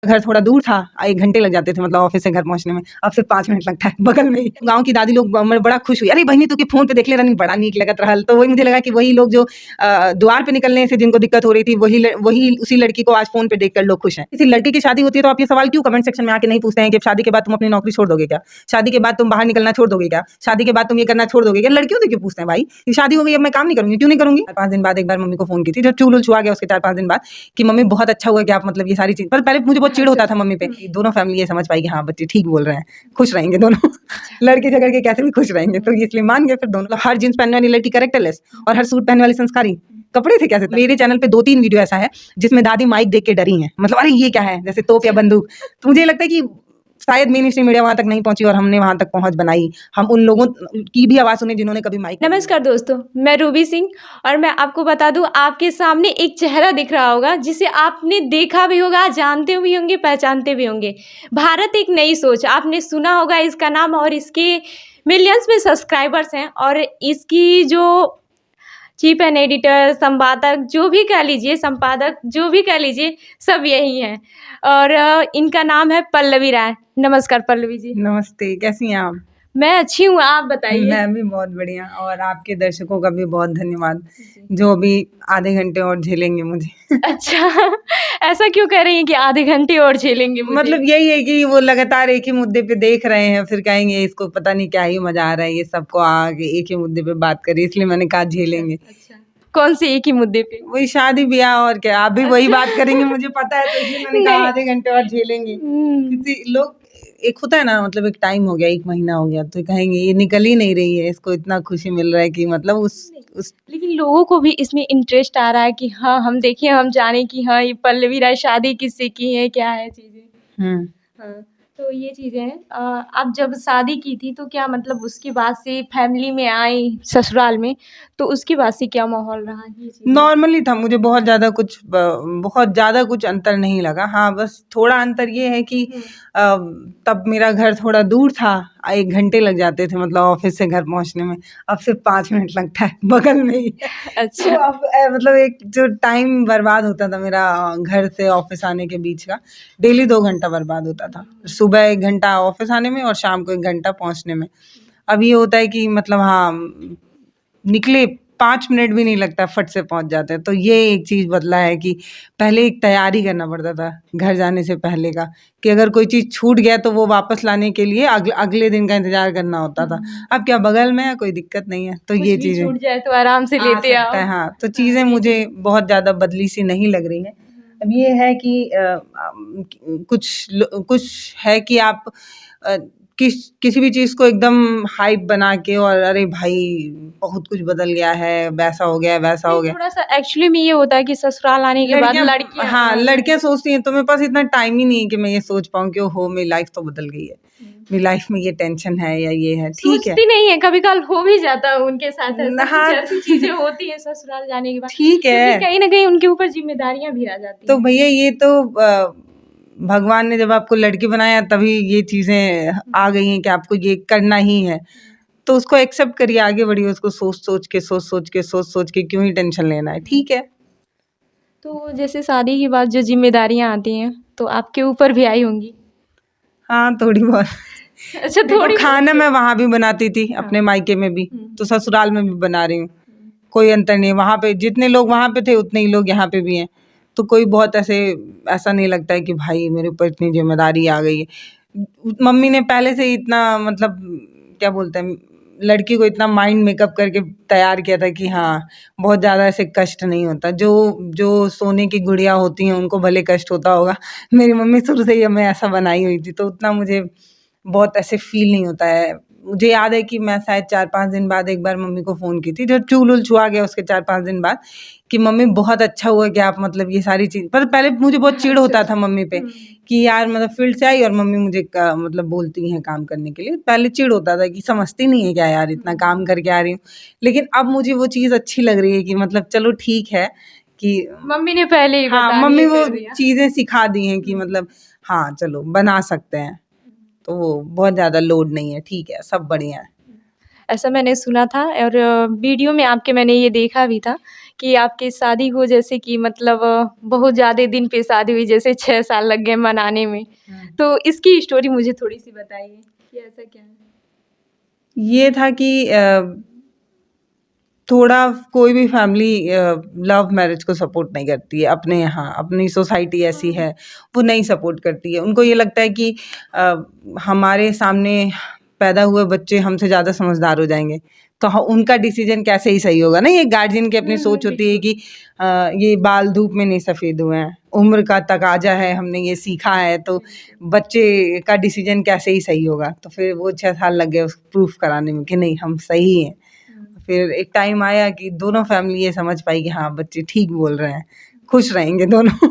घर थोड़ा दूर था, 1 घंटे लग जाते थे मतलब ऑफिस से घर पहुंचने में। अब सिर्फ 5 मिनट लगता है बगल में ही। गाँव की दादी लोग बड़ा खुश हुई, अरे बहिनी तू के फोन पे देख ले रहनी, बड़ा नीक लगत रहल। तो वही मुझे लगा कि वही लोग जो द्वार पे निकलने से जिनको दिक्कत हो रही थी, वही उसी लड़की को आज फोन पे देखकर लोग खुश हैं। किसी लड़की की शादी होती है तो आप ये सवाल क्यों कमेंट सेक्शन में आके नहीं पूछते हैं कि शादी के बाद तुम अपनी नौकरी छोड़ दोगे क्या, शादी के बाद तुम बाहर निकलना छोड़ दोगे क्या, शादी के बाद तुम ये करना छोड़ दोगे क्या? लड़कियों से क्यों पूछते हैं भाई कि शादी हो गई अब मैं काम नहीं करूंगी, क्यों नहीं करूंगी? 5 दिन बाद एक बार मम्मी को फोन की थी, जब चूल छुआ गया उसके 4-5 दिन बाद कि मम्मी बहुत अच्छा हुआ कि आप मतलब ये सारी चीज, पर पहले मुझे बहुत चिढ़ होता था मम्मी पे। दोनों फैमिली ये समझ पाई कि हाँ बच्चे ठीक बोल रहे हैं, खुश रहेंगे दोनों लड़के झगड़ के कैसे भी खुश रहेंगे, तो इसलिए मान गए फिर दोनों। हर जींस पहनने वाली लड़की कैरेक्टरलेस और हर सूट पहनने वाली संस्कारी, कपड़े थे कैसे? मेरे चैनल पे 2-3 वीडियो ऐसा है जिसमें दादी माइक देख के डरी हैं, मतलब अरे ये क्या है, जैसे तोप या बंदूक। तो मुझे लगता है कि शायद मेन स्ट्रीम मीडिया वहां तक नहीं पहुंची और हमने वहां तक पहुंच बनाई, हम उन लोगों की भी आवाज सुने जिन्होंने कभी माइक। नमस्कार दोस्तों, मैं रूबी सिंह और मैं आपको बता दूं, आपके सामने एक चेहरा दिख रहा होगा जिसे आपने देखा भी होगा, जानते भी होंगे, पहचानते भी होंगे। भारत एक नई सोच, आपने सुना होगा इसका नाम और इसके मिलियंस में सब्सक्राइबर्स हैं और इसकी जो चीफ एंड एडिटर, संपादक जो भी कह लीजिए, संपादक जो भी कह लीजिए, सब यही हैं और इनका नाम है पल्लवी राय। नमस्कार पल्लवी जी। नमस्ते, कैसी हैं आप? मैं अच्छी हूँ, आप बताइए। मैं भी बहुत बढ़िया, और आपके दर्शकों का भी बहुत धन्यवाद जो अभी आधे घंटे और झेलेंगे मुझे। अच्छा, ऐसा क्यों कह रही हैं कि आधे घंटे और झेलेंगे मुझे? मतलब यही है कि वो लगातार एक ही मुद्दे पे देख रहे हैं, फिर कहेंगे इसको पता नहीं क्या ही मजा आ रहा है, ये सबको आगे एक ही मुद्दे पे बात करिए, इसलिए मैंने कहा झेलेंगे। अच्छा, कौन से एक ही मुद्दे पे? वही शादी ब्याह, और क्या आप भी वही बात करेंगे मुझे पता है, तो इसलिए मैंने कहा नहीं। आधे घंटे और झेलेंगे। किसी लोग एक होता है ना, मतलब एक टाइम हो गया, 1 महीना हो गया, तो कहेंगे ये निकल ही नहीं रही है, इसको इतना खुशी मिल रहा है कि मतलब उस लेकिन लोगों को भी इसमें इंटरेस्ट आ रहा है कि हाँ हम देखें, हम जाने कि हाँ ये पल्लवी राय शादी किससे की है, क्या है चीजें। हाँ, तो ये चीजें हैं। आप जब शादी की थी तो क्या मतलब उसके बाद से फैमिली में आई ससुराल में, तो उसके बाद से क्या माहौल रहा ये चीजें? नॉर्मली था, मुझे बहुत ज़्यादा कुछ अंतर नहीं लगा। हाँ, बस थोड़ा अंतर ये है कि तब मेरा घर थोड़ा दूर था, 1 घंटे लग जाते थे मतलब ऑफिस से घर पहुंचने में। अब सिर्फ 5 मिनट लगता है बगल में ही। अच्छा। तो अब मतलब एक जो टाइम बर्बाद होता था मेरा घर से ऑफिस आने के बीच का, डेली 2 घंटा बर्बाद होता था। सुबह 1 घंटा ऑफिस आने में और शाम को 1 घंटा पहुंचने में। अब ये होता है कि मतलब हाँ, निकले 5 मिनट भी नहीं लगता, फट से पहुंच जाते हैं। तो ये एक चीज़ बदला है कि पहले एक तैयारी करना पड़ता था घर जाने से पहले का, कि अगर कोई चीज़ छूट गया तो वो वापस लाने के लिए अगले दिन का इंतजार करना होता था। अब क्या बगल में है, कोई दिक्कत नहीं है, तो ये चीज़ें छूट जाए तो आराम से लेते आ आओ। सकता है। हाँ, तो चीज़ें मुझे बहुत ज़्यादा बदली सी नहीं लग रही हैं। अब ये है कि कुछ है कि आप किसी भी चीज़ को एकदम हाइप बना के और अरे भाई बहुत कुछ बदल गया है, वैसा हो गया, वैसा हो गया। थोड़ा-सा एक्चुअली में ये होता है कि ससुराल आने के बाद लड़कियाँ हाँ, लड़कियाँ सोचती हैं, तो मेरे पास इतना टाइम ही नहीं है कि मैं ये सोच पाऊँ कि ओहो मेरी लाइफ तो बदल गई है, मेरी लाइफ में ये टेंशन है या ये है, ठीक है। सोचती नहीं है, कभी-कभार हो भी जाता है उनके साथ ऐसा, हाँ। कुछ ऐसी चीज़ें होती हैं ससुराल जाने के बाद। ठीक है। क्योंकि कहीं न कहीं उनके ऊपर ज़िम्मेदारियाँ भी आ जाती तो हैं। भैया ये तो भगवान ने जब आपको लड़की बनाया तभी ये चीज़ें आ गई हैं कि आपको ये करना ही है। तो उसको एक्सेप्ट करिए, आगे बढ़िए, उसको सोच सोच के क्यों ही टेंशन लेना है, ठीक है। तो जैसे शादी के बाद जो ज़िम्मेदारियाँ आती हैं, तो आपके ऊपर भी आई होंगी? हाँ, थोड़ी बहुत। अच्छा, देखो, थोड़ी खाना मैं वहाँ भी बनाती थी अपने मायके में भी, तो ससुराल में भी बना रही हूँ, कोई अंतर नहीं है। वहाँ पे जितने लोग वहाँ पे थे उतने ही लोग यहाँ पे भी हैं, तो कोई बहुत ऐसा नहीं लगता है कि भाई मेरे ऊपर इतनी जिम्मेदारी आ गई है। मम्मी ने पहले से ही इतना मतलब क्या बोलते हैं, लड़की को इतना माइंड मेकअप करके तैयार किया था कि हाँ बहुत ज़्यादा ऐसे कष्ट नहीं होता। जो सोने की गुड़िया होती हैं उनको भले कष्ट होता होगा, मेरी मम्मी शुरू से ही हमें ऐसा बनाई हुई थी, तो उतना मुझे बहुत ऐसे फील नहीं होता है। मुझे याद है कि मैं शायद 4-5 दिन बाद एक बार मम्मी को फ़ोन की थी, जब चूल छुआ गया उसके 4-5 दिन बाद, कि मम्मी बहुत अच्छा हुआ कि आप मतलब ये सारी चीज़, पर पहले मुझे बहुत चिढ़ होता था मम्मी पे कि यार मतलब फील्ड से आई और मम्मी मुझे मतलब बोलती हैं काम करने के लिए। पहले चिढ़ होता था कि समझती नहीं है क्या यार, इतना काम करके आ रही हूँ। लेकिन अब मुझे वो चीज़ अच्छी लग रही है कि मतलब चलो ठीक है कि मम्मी ने पहले ही हाँ, बता मम्मी दिया, वो कर दिया। चीज़ें सिखा दी हैं कि मतलब हाँ, चलो बना सकते हैं। तो वो बहुत ज़्यादा लोड नहीं है, ठीक है, सब बढ़िया है। ऐसा मैंने सुना था और वीडियो में आपके मैंने ये देखा भी था कि आपकी शादी को जैसे कि मतलब बहुत ज़्यादा दिन पे शादी हुई, जैसे 6 साल लग गए मनाने में। तो इसकी स्टोरी मुझे थोड़ी-सी बताइए कि ऐसा क्या है? ये था कि थोड़ा कोई भी फैमिली लव मैरिज को सपोर्ट नहीं करती है अपने यहाँ, अपनी सोसाइटी ऐसी है, वो नहीं सपोर्ट करती है। उनको ये लगता है कि हमारे सामने पैदा हुए बच्चे हमसे ज़्यादा समझदार हो जाएंगे, तो उनका डिसीजन कैसे ही सही होगा ना। ये गार्जियन की अपनी सोच होती है कि ये बाल धूप में नहीं सफ़ेद हुए हैं, उम्र का तकाजा है, हमने ये सीखा है, तो बच्चे का डिसीजन कैसे ही सही होगा। तो फिर वो 6 साल लग गए उसको प्रूफ कराने में कि नहीं हम सही हैं। फिर एक टाइम आया कि दोनों फैमिली ये समझ पाई कि हाँ बच्चे ठीक बोल रहे हैं, खुश रहेंगे दोनों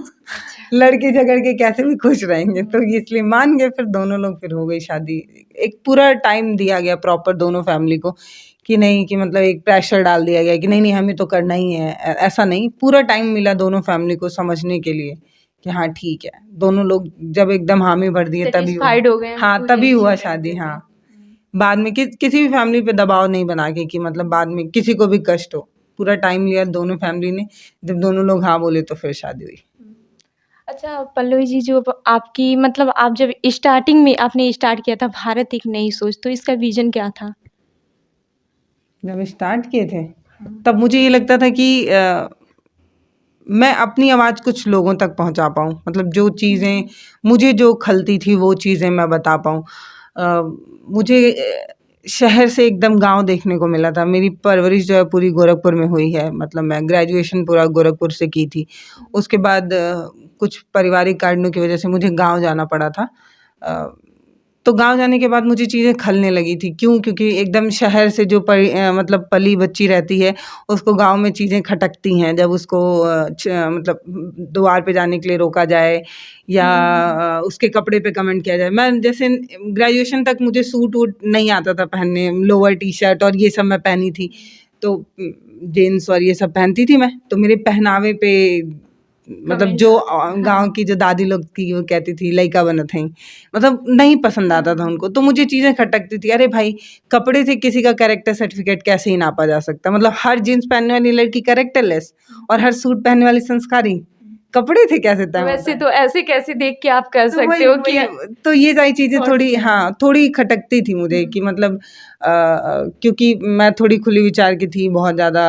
लड़के झगड़ के कैसे भी खुश रहेंगे, तो इसलिए मान गए। फिर दोनों लोग, फिर हो गई शादी। एक पूरा टाइम दिया गया प्रॉपर दोनों फैमिली को कि नहीं, कि मतलब एक प्रेशर डाल दिया गया कि नहीं नहीं हमें तो करना ही है, ऐसा नहीं। पूरा टाइम मिला दोनों फैमिली को समझने के लिए कि हाँ ठीक है। दोनों लोग जब एकदम हामी भर दिए तभी Satisfied हो गए हैं हाँ पूरी तभी हुआ चीज़ों शादी। से। हाँ, बाद में किसी भी फैमिली पे दबाव नहीं बना के कि मतलब बाद में किसी को भी कष्ट हो। पूरा टाइम लिया दोनों फैमिली ने, जब दोनों लोग हाँ बोले तो फिर शादी हुई। अच्छा पल्लवी जी, जो आपकी मतलब आप जब स्टार्टिंग में आपने स्टार्ट किया था भारत एक नई सोच, तो इसका विज़न क्या था? जब स्टार्ट किए थे तब मुझे ये लगता था कि मैं अपनी आवाज़ कुछ लोगों तक पहुंचा पाऊँ, मतलब जो चीज़ें मुझे जो खलती थी वो चीज़ें मैं बता पाऊँ। मुझे शहर से एकदम गांव देखने को मिला था। मेरी परवरिश जो है पूरी गोरखपुर में हुई है, मतलब मैं ग्रेजुएशन पूरा गोरखपुर से की थी। उसके बाद कुछ पारिवारिक कारणों की वजह से मुझे गांव जाना पड़ा था। तो गांव जाने के बाद मुझे चीज़ें खलने लगी थी। क्यों? क्योंकि एकदम शहर से जो मतलब पली बच्ची रहती है, उसको गांव में चीज़ें खटकती हैं। जब उसको मतलब द्वार पे जाने के लिए रोका जाए या उसके कपड़े पे कमेंट किया जाए। मैं जैसे ग्रेजुएशन तक मुझे सूट वूट नहीं आता था पहनने, लोअर टी शर्ट और ये सब मैं पहनी थी, तो जीन्स और ये सब पहनती थी मैं। तो मेरे पहनावे पे मतलब जो गांव की जो दादी लोग थी वो कहती थी लइका बनत है, मतलब नहीं पसंद आता था उनको। तो मुझे चीज़ें खटकती थी, अरे भाई कपड़े से किसी का कैरेक्टर सर्टिफिकेट कैसे ही नापा जा सकता। मतलब हर जीन्स पहनने वाली लड़की कैरेक्टरलेस और हर सूट पहनने वाली संस्कारी, कपड़े थे कैसे तय वैसे होता तो ऐसे कैसे देख के आप कर तो सकते वही हो कि तो ये सारी चीज़ें थॉट्स थोड़ी क्या हैं? हाँ थोड़ी खटकती थी मुझे कि मतलब क्योंकि मैं थोड़ी खुली विचार की थी, बहुत ज़्यादा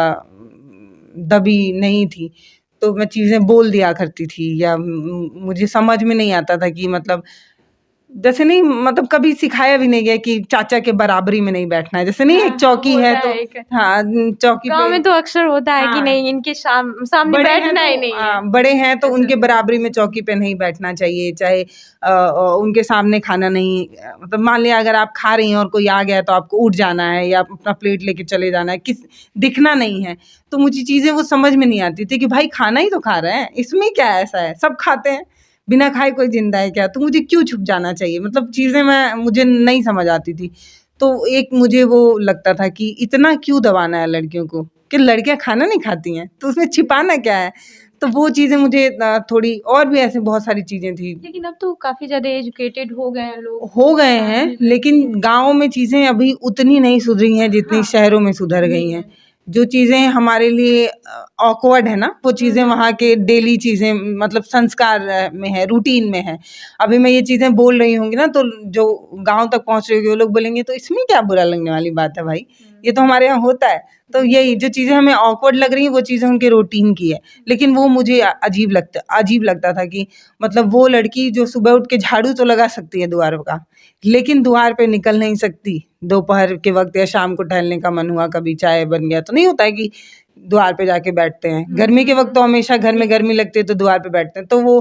दबी नहीं थी, तो मैं चीज़ें बोल दिया करती थी। या मुझे समझ में नहीं आता था कि मतलब जैसे नहीं, मतलब कभी सिखाया भी नहीं गया कि चाचा के बराबरी में नहीं बैठना है। जैसे नहीं एक चौकी है होता तो है एक हाँ चौकी गाँव पे में तो अक्सर होता है कि हाँ नहीं इनके सामने बड़े हैं बैठना ही तो नहीं है। बड़े हैं तो ऐसा उनके बराबरी में चौकी पे नहीं बैठना चाहिए। चाहे उनके सामने खाना नहीं, मतलब मान लिया अगर आप खा रही हैं और कोई आ गया तो आपको उठ जाना है या अपना प्लेट लेके चले जाना है, दिखना नहीं है। तो मुझे चीज़ें वो समझ में नहीं आती थी कि भाई खाना ही तो खा रहे हैं, इसमें क्या ऐसा है, सब खाते हैं, बिना खाए कोई जिंदा है क्या, तो मुझे क्यों छुप जाना चाहिए। मतलब चीज़ें मुझे नहीं समझ आती थी। तो एक मुझे वो लगता था कि इतना क्यों दबाना है लड़कियों को, कि लड़कियां खाना नहीं खाती हैं तो उसमें छिपाना क्या है। तो वो चीज़ें मुझे थोड़ी, और भी ऐसे बहुत सारी चीज़ें थी। लेकिन अब तो काफ़ी ज़्यादा एजुकेटेड हो गए हैं लोग। हो गए हैं, लेकिन गाँव में चीज़ें अभी उतनी नहीं सुधरी हैं जितनी शहरों में सुधर गई हैं। जो चीज़ें हमारे लिए ऑकवर्ड है ना, वो चीज़ें वहाँ के डेली चीज़ें मतलब संस्कार में है, रूटीन में है। अभी मैं ये चीज़ें बोल रही होंगी ना, तो जो गाँव तक पहुँच रही होगी वो लोग बोलेंगे तो इसमें क्या बुरा लगने वाली बात है भाई, ये तो हमारे यहाँ होता है। तो यही जो चीज़ें हमें ऑकवर्ड लग रही हैं वो चीज़ें उनके रूटीन की है। लेकिन वो मुझे अजीब लगता था कि मतलब वो लड़की जो सुबह उठ के झाड़ू तो लगा सकती है द्वार का, लेकिन द्वार पे निकल नहीं सकती। दोपहर के वक्त या शाम को टहलने का मन हुआ, कभी चाय बन गया, तो नहीं होता है कि द्वार पे जाके बैठते हैं। गर्मी के वक्त तो हमेशा घर में गर्मी लगती है तो द्वार पे बैठते हैं। तो वो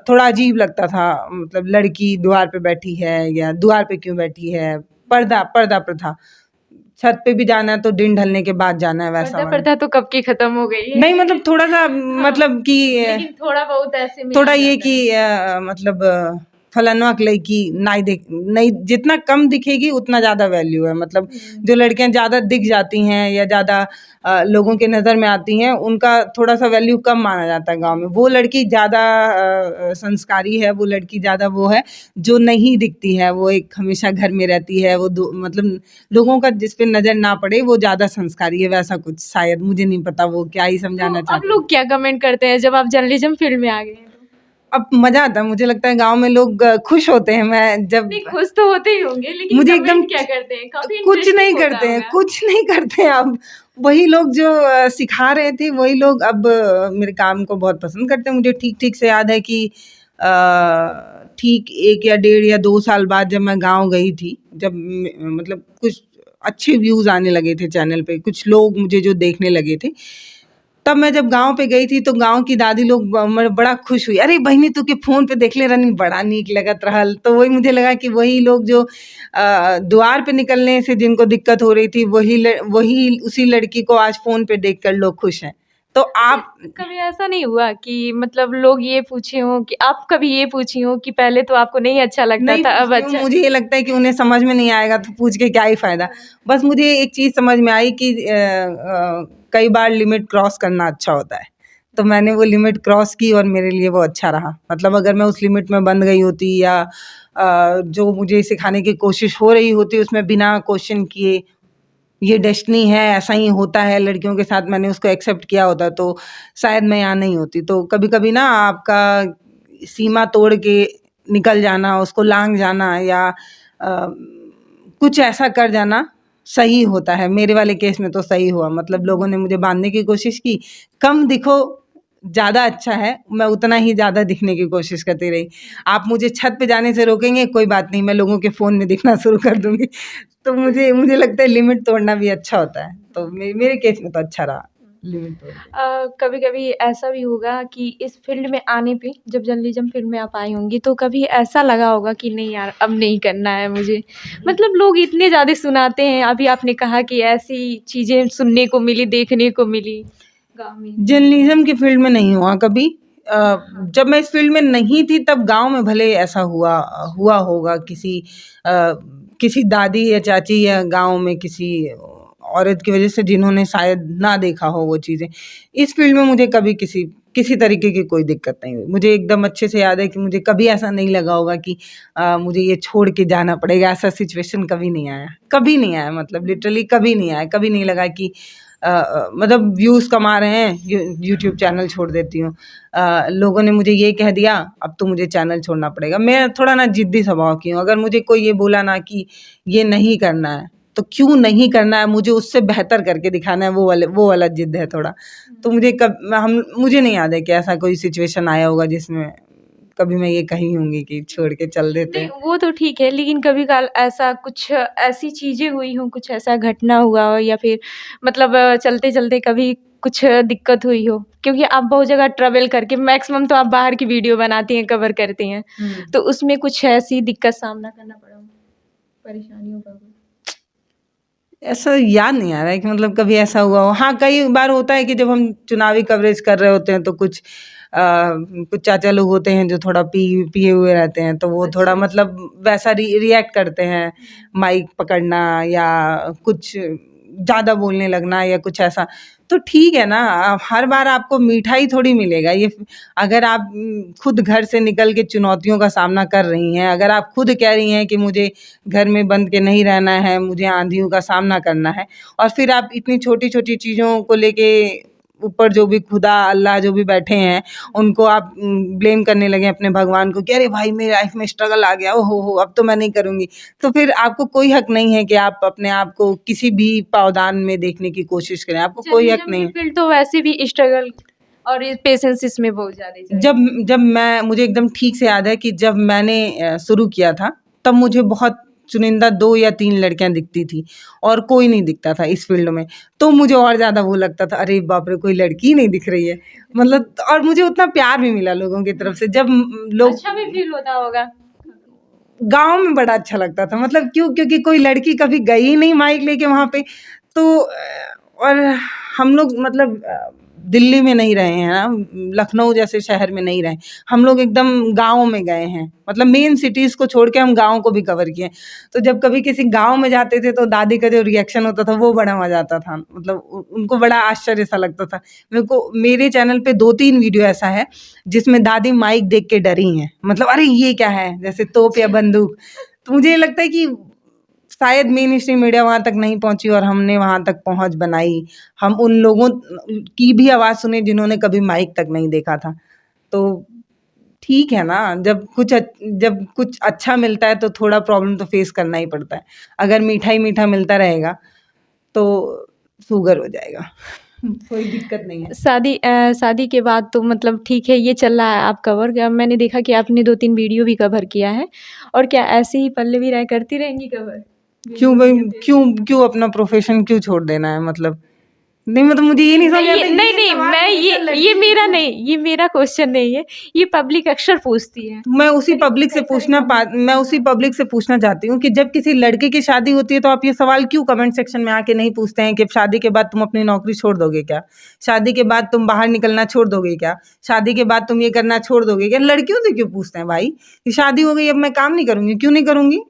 थोड़ा अजीब लगता था, मतलब लड़की द्वार पे बैठी है या द्वार पे क्यों बैठी है। पर्दा प्रथा, छत पे भी जाना है तो दिन ढलने के बाद जाना है, वैसा पर्दा वाला। प्रथा तो कब की खत्म हो गई है। नहीं मतलब थोड़ा सा मतलब कि लेकिन थोड़ा बहुत ऐसे में थोड़ा आ ये जाता कि है। मतलब फलाना की लड़की नहीं, जितना कम दिखेगी उतना ज़्यादा वैल्यू है। मतलब जो लड़कियां ज़्यादा दिख जाती हैं या ज़्यादा लोगों के नज़र में आती हैं, उनका थोड़ा सा वैल्यू कम माना जाता है गांव में। वो लड़की ज़्यादा संस्कारी है, वो लड़की ज़्यादा वो है जो नहीं दिखती है, वो एक हमेशा घर में रहती है, वो मतलब लोगों का जिस पे नज़र ना पड़े वो ज़्यादा संस्कारी है, वैसा कुछ शायद, मुझे नहीं पता वो क्या ही समझाना तो अब चाहते हैं। लोग क्या कमेंट करते हैं जब आप जर्नलिज्म फील्ड में आ गए हैं? अब मजा आता है, मुझे लगता है गांव में लोग खुश होते हैं। मैं जब नहीं, खुश तो होते ही होंगे, लेकिन मुझे कमेंट एकदम क्या करते हैं? काफी कुछ नहीं इंटरेस्टिंग होता करते हैं, होगा। कुछ नहीं करते हैं। अब वही लोग जो सिखा रहे थे वही लोग अब मेरे काम को बहुत पसंद करते हैं। मुझे ठीक ठीक से याद है कि ठीक 1 या 1.5 या 2 साल बाद जब मैं गांव गई थी, जब मतलब कुछ अच्छे व्यूज आने लगे थे चैनल पे, कुछ लोग मुझे जो देखने लगे थे, तब मैं जब गांव पे गई थी तो गांव की दादी लोग बड़ा खुश हुई, अरे बहनी तू के फोन पे देख ले रनी, बड़ा नीक लगत रहल। तो वही मुझे लगा कि वही लोग जो द्वार पे निकलने से जिनको दिक्कत हो रही थी, वही उसी लड़की को आज फोन पे देखकर लोग खुश हैं। तो आप कभी ऐसा नहीं हुआ कि मतलब लोग ये पूछे हो कि आप कभी ये पूछी हो कि पहले तो आपको नहीं अच्छा लगता नहीं था, अब पूछती हूँ, अच्छा? मुझे ये लगता है कि उन्हें समझ में नहीं आएगा तो पूछ के क्या ही फायदा। बस मुझे एक चीज समझ में आई कि कई बार लिमिट क्रॉस करना अच्छा होता है, तो मैंने वो लिमिट क्रॉस की और मेरे लिए वो अच्छा रहा। मतलब अगर मैं उस लिमिट में बंध गई होती या जो मुझे सिखाने की कोशिश हो रही होती उसमें बिना क्वेश्चन किए, ये डेस्टिनी है, ऐसा ही होता है लड़कियों के साथ, मैंने उसको एक्सेप्ट किया होता तो शायद मैं यहाँ नहीं होती। तो कभी कभी ना आपका सीमा तोड़ के निकल जाना, उसको लांघ जाना या कुछ ऐसा कर जाना सही होता है। मेरे वाले केस में तो सही हुआ। मतलब लोगों ने मुझे बांधने की कोशिश की, कम दिखो ज़्यादा अच्छा है, मैं उतना ही ज़्यादा दिखने की कोशिश करती रही। आप मुझे छत पे जाने से रोकेंगे, कोई बात नहीं, मैं लोगों के फ़ोन में दिखना शुरू कर दूंगी। तो मुझे लगता है लिमिट तोड़ना भी अच्छा होता है। तो मेरे केस में तो अच्छा रहा लिमिट तोड़ के। कभी कभी ऐसा भी होगा कि इस फील्ड में आने पे, जब जर्नलिज्म फील्ड में आप आई होंगी, तो कभी ऐसा लगा होगा कि नहीं यार अब नहीं करना है मुझे? मतलब लोग इतने ज़्यादा सुनाते हैं, अभी आपने कहा कि ऐसी चीज़ें सुनने को मिली, देखने को मिली गाँव में। जर्नलिज्म की फील्ड में नहीं हुआ कभी। जब मैं इस फील्ड में नहीं थी तब गांव में भले ऐसा हुआ होगा, किसी दादी या चाची या गांव में किसी औरत की वजह से जिन्होंने शायद ना देखा हो वो चीज़ें। इस फील्ड में मुझे कभी किसी तरीके की कोई दिक्कत नहीं हुई। मुझे एकदम अच्छे से याद है कि मुझे कभी ऐसा नहीं लगा होगा कि मुझे ये छोड़ के जाना पड़ेगा, ऐसा सिचुएशन कभी नहीं आया, कभी नहीं आया। मतलब लिटरली कभी नहीं आया, कभी नहीं लगा कि मतलब व्यूज़ कमा रहे हैं यूट्यूब चैनल छोड़ देती हूँ। लोगों ने मुझे ये कह दिया अब तो मुझे चैनल छोड़ना पड़ेगा। मैं थोड़ा ना जिद्दी स्वभाव की हूँ। अगर मुझे कोई ये बोला ना कि ये नहीं करना है तो क्यों नहीं करना है, मुझे उससे बेहतर करके दिखाना है, वो वाला जिद है थोड़ा। तो मुझे नहीं याद है कि ऐसा कोई सिचुएशन आया होगा जिसमें कभी मैं ये कही होंगी कि छोड़ के चल देते नहीं, हैं। वो तो ठीक है, लेकिन कभी काल ऐसा कुछ ऐसी चीज़ें हुई हों, कुछ ऐसा घटना हुआ हो, या फिर मतलब चलते-चलते कभी कुछ दिक्कत हुई हो? क्योंकि आप बहुत जगह ट्रैवल करके, मैक्सिमम तो आप बाहर की वीडियो बनाती हैं, कवर करती हैं, तो उसमें कुछ ऐसी दिक्कत सामना करना पड़ा हो, परेशानियों का? ऐसा याद नहीं आ रहा है कि मतलब कभी ऐसा हुआ हो। हाँ, कई बार होता है कि जब हम चुनावी कवरेज कर रहे होते हैं तो कुछ चाचा लोग होते हैं जो थोड़ा पिए हुए रहते हैं, तो वो थोड़ा मतलब वैसा रिएक्ट करते हैं, माइक पकड़ना या कुछ ज़्यादा बोलने लगना या कुछ ऐसा। तो ठीक है ना, हर बार आपको मीठा ही थोड़ी मिलेगा। ये अगर आप खुद घर से निकल के चुनौतियों का सामना कर रही हैं, अगर आप खुद कह रही हैं कि मुझे घर में बंद के नहीं रहना है, मुझे आंधियों का सामना करना है, और फिर आप इतनी छोटी-छोटी चीज़ों को लेके ऊपर जो भी खुदा अल्लाह जो भी बैठे हैं उनको आप ब्लेम करने लगे अपने भगवान को कि अरे भाई मेरी लाइफ में स्ट्रगल आ गया, ओहो हो अब तो मैं नहीं करूँगी। तो फिर आपको कोई हक नहीं है कि आप अपने आप को किसी भी पावदान में देखने की कोशिश करें, आपको कोई हक नहीं है। फील्ड तो वैसे भी स्ट्रगल और पेशेंस इसमें बहुत ज़्यादा चाहिए। जब मुझे एकदम ठीक से याद है कि जब मैंने शुरू किया था तब मुझे बहुत चुनिंदा 2 या 3 लड़कियां दिखती थी और कोई नहीं दिखता था इस फील्ड में। तो मुझे और ज़्यादा वो लगता था, अरे बाप रे कोई लड़की नहीं दिख रही है। मतलब और मुझे उतना प्यार भी मिला लोगों की तरफ से। जब लोग अच्छा भी फील होता होगा। गाँव में बड़ा अच्छा लगता था। मतलब क्योंकि कोई लड़की कभी गई नहीं माइक लेके वहाँ पे। तो और हम लोग मतलब दिल्ली में नहीं रहे हैं ना, लखनऊ जैसे शहर में नहीं रहे, हम लोग एकदम गाँव में गए हैं, मतलब मेन सिटीज़ को छोड़ के हम गाँव को भी कवर किए। तो जब कभी किसी गाँव में जाते थे तो दादी का जो रिएक्शन होता था वो बड़ा मज़ा आता था, मतलब उनको बड़ा आश्चर्य सा लगता था। मेरे को मेरे चैनल पे 2-3 वीडियो ऐसा है जिसमें दादी माइक देख के डरी हैं, मतलब अरे ये क्या है, जैसे तोप या बंदूक। तो मुझे ये लगता है कि शायद मेन स्ट्रीम मीडिया वहाँ तक नहीं पहुँची और हमने वहाँ तक पहुँच बनाई। हम उन लोगों की भी आवाज़ सुने जिन्होंने कभी माइक तक नहीं देखा था। तो ठीक है ना, जब कुछ अच्छा मिलता है तो थोड़ा प्रॉब्लम तो फेस करना ही पड़ता है। अगर मीठा ही मीठा मिलता रहेगा तो शुगर हो जाएगा। कोई दिक्कत नहीं है। शादी के बाद तो मतलब ठीक है, ये चल रहा है आप कवर। मैंने देखा कि आपने 2-3 वीडियो भी कवर किया है, और क्या ऐसे ही पल्लवी राय करती रहेंगी कवर? क्यों भाई, क्यों अपना प्रोफेशन क्यों छोड़ देना है, मतलब नहीं, मतलब मुझे ये नहीं समझ आता। ये मेरा क्वेश्चन नहीं है, ये पब्लिक अक्सर पूछती है। मैं उसी पब्लिक से पूछना चाहती हूँ कि जब किसी लड़के की शादी होती है तो आप ये सवाल क्यों कमेंट सेक्शन में आके नहीं पूछते हैं कि शादी के बाद तुम अपनी नौकरी छोड़ दोगे क्या, शादी के बाद तुम बाहर निकलना छोड़ दोगे क्या, शादी के बाद तुम ये करना छोड़ दोगे क्या। लड़कियों से क्यों पूछते हैं भाई कि शादी हो गई अब मैं काम नहीं करूँगी, क्यों नहीं करूँगी,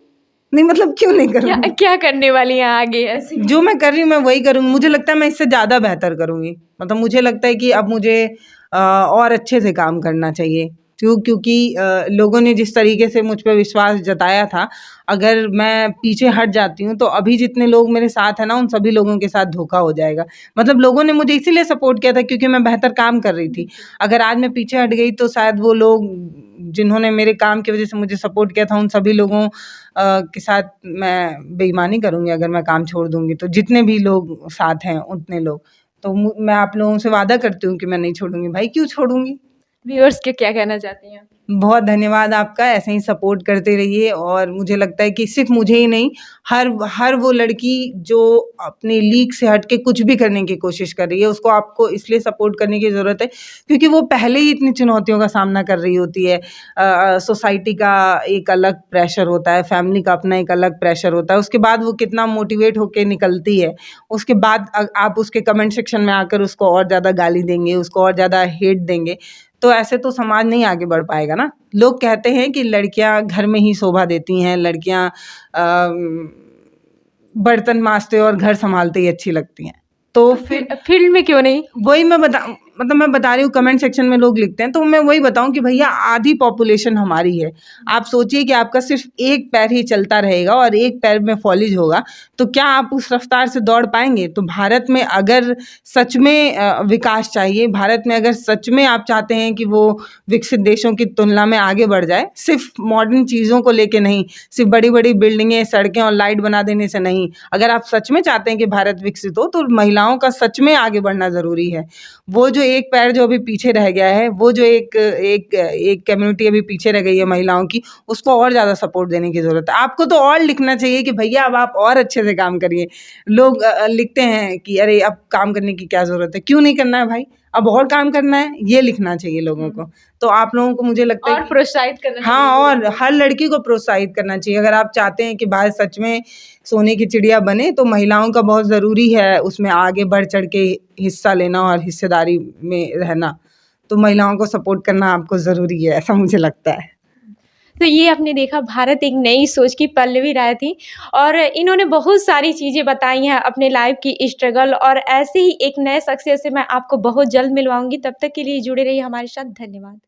नहीं मतलब क्यों नहीं करूँगी, क्या करने वाली हैं आगे ऐसे? जो मैं कर रही हूँ मैं वही करूँगी। मुझे लगता है मैं इससे ज़्यादा बेहतर करूँगी, मतलब मुझे लगता है कि अब मुझे और अच्छे से काम करना चाहिए, क्योंकि लोगों ने जिस तरीके से मुझ पे विश्वास जताया था, अगर मैं पीछे हट जाती हूँ तो अभी जितने लोग मेरे साथ हैं ना, उन सभी लोगों के साथ धोखा हो जाएगा। मतलब लोगों ने मुझे इसीलिए सपोर्ट किया था क्योंकि मैं बेहतर काम कर रही थी। अगर आज मैं पीछे हट गई तो शायद वो लोग जिन्होंने मेरे काम की वजह से मुझे सपोर्ट किया था, उन सभी लोगों के साथ मैं बेईमानी करूँगी अगर मैं काम छोड़ दूँगी तो। जितने भी लोग साथ हैं उतने लोग, तो मैं आप लोगों से वादा करती हूँ कि मैं नहीं छोड़ूँगी भाई, क्यों छोड़ूँगी। व्यूअर्स के क्या कहना चाहती हैं? बहुत धन्यवाद आपका, ऐसे ही सपोर्ट करते रहिए। और मुझे लगता है कि सिर्फ मुझे ही नहीं, हर वो लड़की जो अपने लीग से हट के कुछ भी करने की कोशिश कर रही है, उसको आपको इसलिए सपोर्ट करने की ज़रूरत है क्योंकि वो पहले ही इतनी चुनौतियों का सामना कर रही होती है। सोसाइटी का एक अलग प्रेशर होता है, फैमिली का अपना एक अलग प्रेशर होता है, उसके बाद वो कितना मोटिवेट होके निकलती है, उसके बाद आप उसके कमेंट सेक्शन में आकर उसको और ज़्यादा गाली देंगे, उसको और ज़्यादा हेट देंगे, तो ऐसे तो समाज नहीं आगे बढ़ पाएगा ना। लोग कहते हैं कि लड़कियां घर में ही शोभा देती हैं, लड़कियां बर्तन मांजते और घर संभालते ही अच्छी लगती हैं, तो फिर फील्ड में क्यों नहीं? वही मैं बता रही हूँ, कमेंट सेक्शन में लोग लिखते हैं तो मैं वही बताऊँ कि भैया आधी पॉपुलेशन हमारी है। आप सोचिए कि आपका सिर्फ एक पैर ही चलता रहेगा और एक पैर में फॉलिज होगा, तो क्या आप उस रफ्तार से दौड़ पाएंगे? तो भारत में अगर सच में विकास चाहिए, भारत में अगर सच में आप चाहते हैं कि वो विकसित देशों की तुलना में आगे बढ़ जाए, सिर्फ मॉडर्न चीज़ों को लेके नहीं, सिर्फ बड़ी बड़ी बिल्डिंगें, सड़कें और लाइट बना देने से नहीं, अगर आप सच में चाहते हैं कि भारत विकसित हो तो महिलाओं का सच में आगे बढ़ना ज़रूरी है। वो जो एक पैर जो अभी पीछे रह गया है, वो जो एक कम्युनिटी अभी पीछे रह गई है महिलाओं की, उसको और ज़्यादा सपोर्ट देने की ज़रूरत है। आपको तो और लिखना चाहिए कि भैया अब आप और अच्छे से काम करिए। लोग लिखते हैं कि अरे अब काम करने की क्या ज़रूरत है, क्यों नहीं करना है भाई, अब और काम करना है, ये लिखना चाहिए लोगों को। तो आप लोगों को मुझे लगता है और प्रोत्साहित करना चाहिए। हाँ, और हर लड़की को प्रोत्साहित करना चाहिए। अगर आप चाहते हैं कि भारत सच में सोने की चिड़िया बने तो महिलाओं का बहुत ज़रूरी है उसमें आगे बढ़ चढ़ के हिस्सा लेना और हिस्सेदारी में रहना। तो महिलाओं को सपोर्ट करना आपको ज़रूरी है, ऐसा मुझे लगता है। तो ये आपने देखा, भारत एक नई सोच की पल्लवी राय थी, और इन्होंने बहुत सारी चीज़ें बताई हैं अपने लाइफ की स्ट्रगल, और ऐसे ही एक नए शख्सियत से मैं आपको बहुत जल्द मिलवाऊंगी। तब तक के लिए जुड़े रहिए हमारे साथ। धन्यवाद।